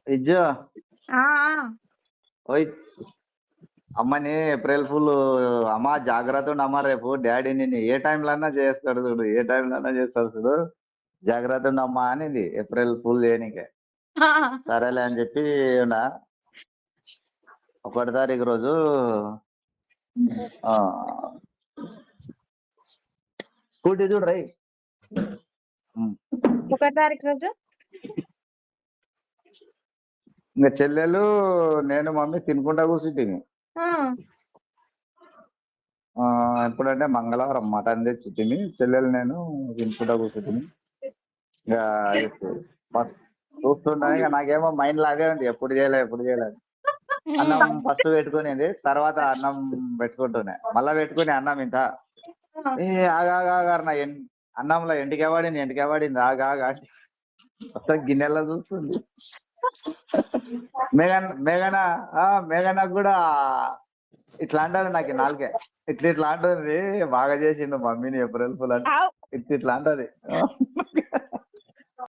ఇజ్జు ఆ ఆ, ఓయ్ అమ్మని ఏప్రిల్ ఫుల్ అమ్మ జాగ్రత్త ఉండు అమ్మ రేపు డాడీ నిన్ను ఏ టైంలో అన్నా చేస్తాడు చూడు ఏ టైంలో అన్నా చేస్తాడు చూడు జాగ్రత్త ఉండు అమ్మా అనేది ఏప్రిల్ ఫుల్ చేయనీకే ఆ. సరేలే అని చెప్పి ఉన్నా 1 తారీఖు రోజు ఆ, స్కూటీ చూడు రై 1 తారీఖు రోజు ఇంకా చెల్లెలు నేను మమ్మీ తినుకుంటా కూర్చుంటుంది ఆ, ఎప్పుడంటే మంగళవారం మటన్ తెచ్చుంటుంది చెల్లెలు నేను తినుకుంటా కూర్చుంటుంది ఇంకా ఫస్ట్ చూస్తుంటా ఇక నాకేమో మైండ్ లాగే ఉంది ఎప్పుడు చేయలేదు అన్నం ఫస్ట్ పెట్టుకునేది తర్వాత అన్నం పెట్టుకుంటూనే మళ్ళా పెట్టుకుని అన్నం ఇంత ఏ ఆగాగారు నా అన్నంలో ఎంటికే పడింది ఆగా అసలు గిన్నెలో చూస్తుంది మేఘన కూడా ఇట్లా అంటారు నాకు నాలుగే ఇట్లా అంటుంది బాగా చేసిండు మమ్మీని ఏప్రిల్ ఫుల్ అని ఆవ్. ఇట్లా అంటది